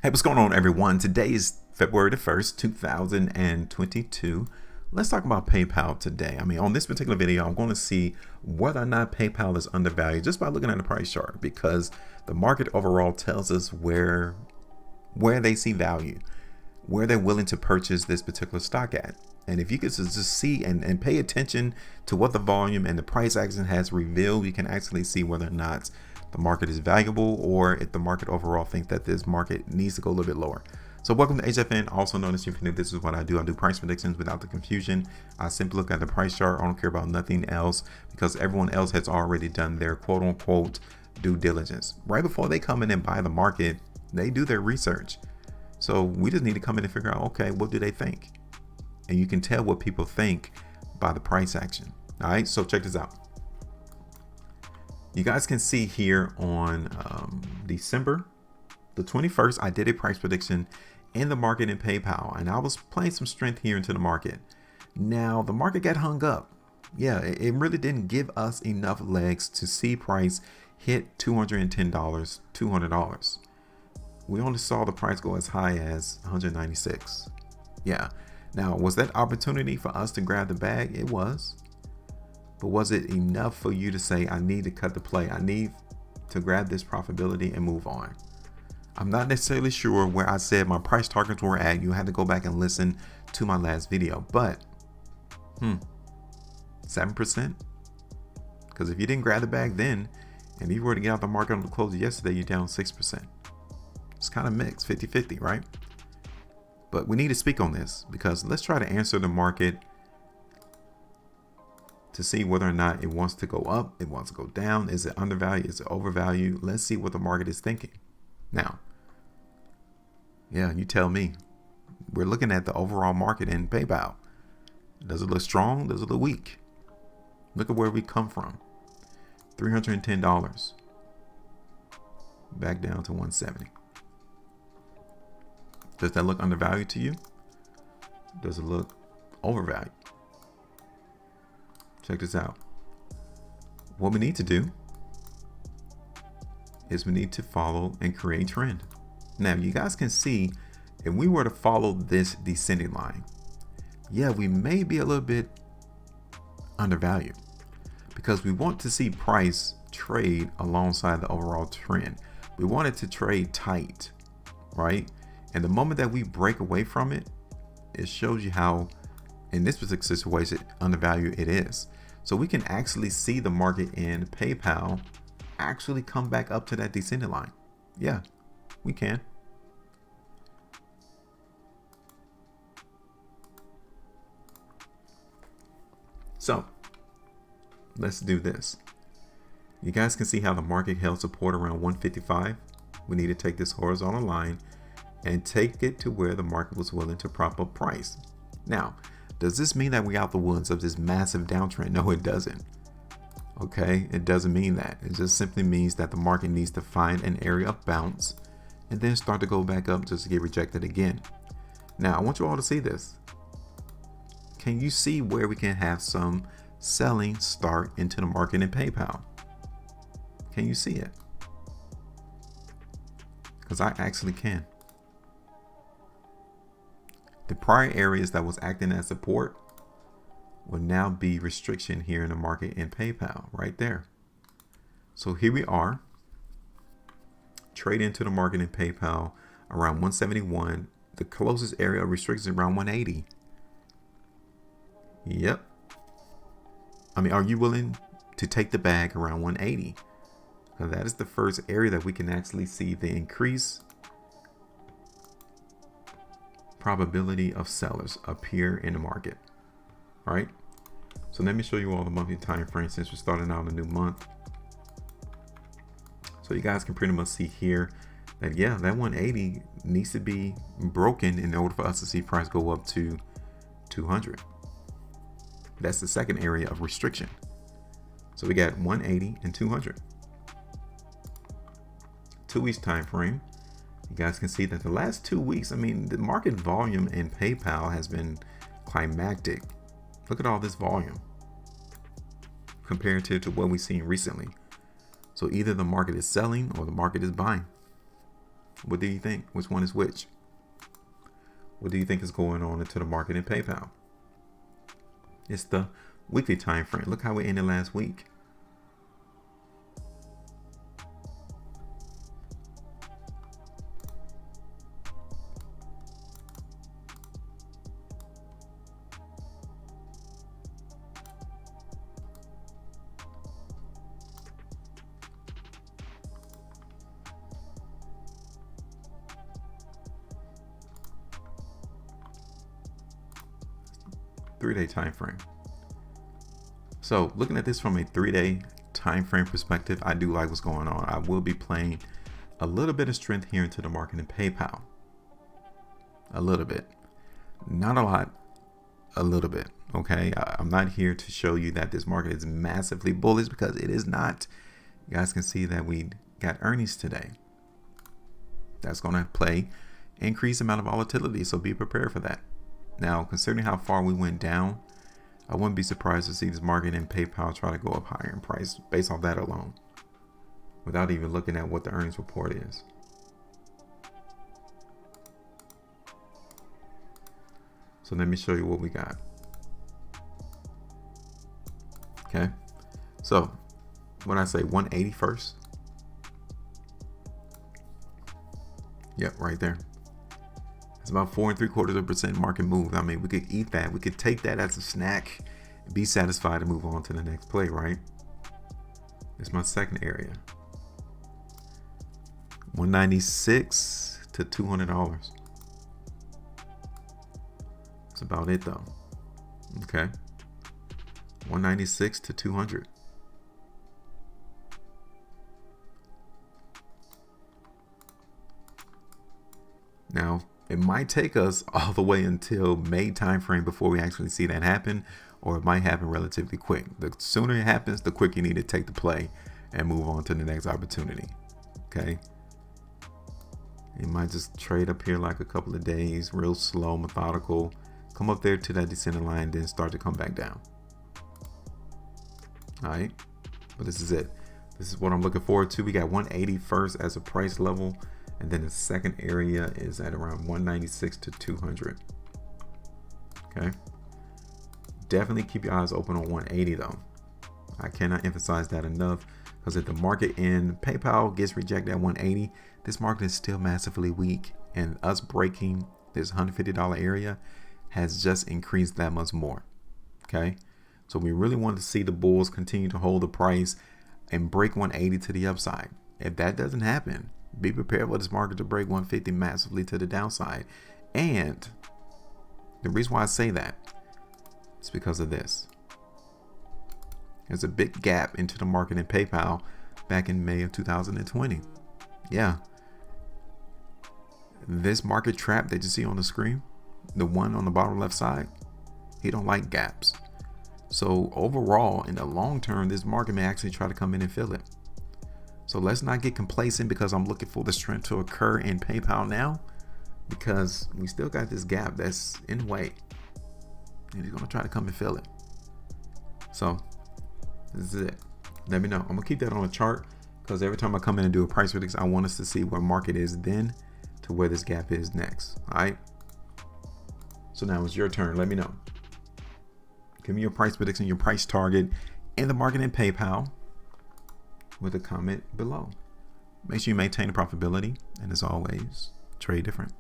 Hey, what's going on, everyone? Today is February the 1st, 2022. Let's talk about PayPal today. On this particular video, I'm going to see whether or not PayPal is undervalued just by looking at the price chart, because the market overall tells us where they see value, where they're willing to purchase this particular stock at. And if you could just see and pay attention to what the volume and the price action has revealed, you can actually see whether or not the market is valuable, or if the market overall think that this market needs to go a little bit lower. So welcome to HueFin, also known as HueFin. This is what I do. I do price predictions without the confusion. I simply look at the price chart. I don't care about nothing else, because everyone else has already done their quote unquote due diligence. Right before they come in and buy the market, they do their research. So we just need to come in and figure out, okay, what do they think? And you can tell what people think by the price action. All right, so check this out. You guys can see here on December the 21st, I did a price prediction in the market in PayPal, and I was playing some strength here into the market. Now the market got hung up. Yeah, it really didn't give us enough legs to see price hit $210, $200. We only saw the price go as high as 196. Yeah. Now, was that opportunity for us to grab the bag? It was. But was it enough for you to say, I need to cut the play? I need to grab this profitability and move on? I'm not necessarily sure where I said my price targets were at. You had to go back and listen to my last video. But 7%? Because if you didn't grab the bag then, and if you were to get out the market on the close yesterday, you're down 6%. It's kind of mixed, 50-50, right? But we need to speak on this, because let's try to answer the market to see whether or not it wants to go up, it wants to go down. Is it undervalued? Is it overvalued? Let's see what the market is thinking. Now, yeah, you tell me. We're looking at the overall market in PayPal. Does it look strong? Does it look weak? Look at where we come from. $310. Back down to 170. Does that look undervalued to you? Does it look overvalued? Check this out. What we need to do is we need to follow and create trend. Now, you guys can see, if we were to follow this descending line, yeah, we may be a little bit undervalued, because we want to see price trade alongside the overall trend. We want it to trade tight, right? And the moment that we break away from it, it shows you how, in this particular situation, undervalued it is. So we can actually see the market in PayPal actually come back up to that descending line. Yeah, we can. So let's do this. You guys can see how the market held support around 155. We need to take this horizontal line and take it to where the market was willing to prop up price. Now, does this mean that we're out the woods of this massive downtrend? No, it doesn't. Okay, it doesn't mean that. It just simply means that the market needs to find an area of bounce and then start to go back up just to get rejected again. Now, I want you all to see this. Can you see where we can have some selling start into the market in PayPal? Can you see it? Because I actually can. The prior areas that was acting as support will now be restriction here in the market in PayPal, right there. So here we are, trade into the market in PayPal around 171. The closest area of restriction is around 180. Yep. Are you willing to take the bag around 180? Because that is the first area that we can actually see the increase probability of sellers appear in the market. All right, so let me show you all the monthly time frame, since we're starting out a new month. So you guys can pretty much see here that, yeah, that 180 needs to be broken in order for us to see price go up to 200. That's the second area of restriction. So we got 180 and 200. 2 weeks time frame. You guys can see that the last 2 weeks, the market volume in PayPal has been climactic. Look at all this volume compared to what we've seen recently. So either the market is selling or the market is buying. What do you think? Which one is which? What do you think is going on into the market in PayPal? It's the weekly time frame. Look how we ended last week. Three-day time frame. So looking at this from a 3-day time frame perspective, I do like what's going on. I will be playing a little bit of strength here into the market in PayPal. A little bit, not a lot, a little bit. Okay, I'm not here to show you that this market is massively bullish, because it is not. You guys can see that we got earnings today. That's going to play increased amount of volatility, so be prepared for that. Now, considering how far we went down, I wouldn't be surprised to see this market in PayPal try to go up higher in price based on that alone, without even looking at what the earnings report is. So let me show you what we got. Okay, so when I say 180 first, yep, right there. It's about 4 3/4% market move. I mean, we could eat that. We could take that as a snack, be satisfied, and move on to the next play, right? It's my second area. 196 to $200. That's about it though. Okay. 196 to 200. Now, it might take us all the way until May timeframe before we actually see that happen, or it might happen relatively quick. The sooner it happens, the quicker you need to take the play and move on to the next opportunity. Okay. It might just trade up here like a couple of days, real slow, methodical, come up there to that descending line, then start to come back down. All right. But this is it. This is what I'm looking forward to. We got 180 first as a price level. And then the second area is at around 196 to 200. Okay. Definitely keep your eyes open on 180 though. I cannot emphasize that enough, because if the market in PayPal gets rejected at 180, this market is still massively weak, and us breaking this $150 area has just increased that much more. Okay. So we really want to see the bulls continue to hold the price and break 180 to the upside. If that doesn't happen, be prepared for this market to break 150 massively to the downside. And the reason why I say that is because of this. There's a big gap into the market in PayPal back in May of 2020. Yeah. This market trap that you see on the screen, the one on the bottom left side, he don't like gaps. So overall, in the long term, this market may actually try to come in and fill it. So let's not get complacent because I'm looking for the strength to occur in PayPal now, because we still got this gap that's in the way, and he's going to try to come and fill it. So this is it. Let me know. I'm going to keep that on a chart, because every time I come in and do a price prediction, I want us to see where market is then to where this gap is next. All right. So now it's your turn. Let me know. Give me your price prediction, your price target in the market in PayPal, with a comment below. Make sure you maintain the profitability, and as always, trade different.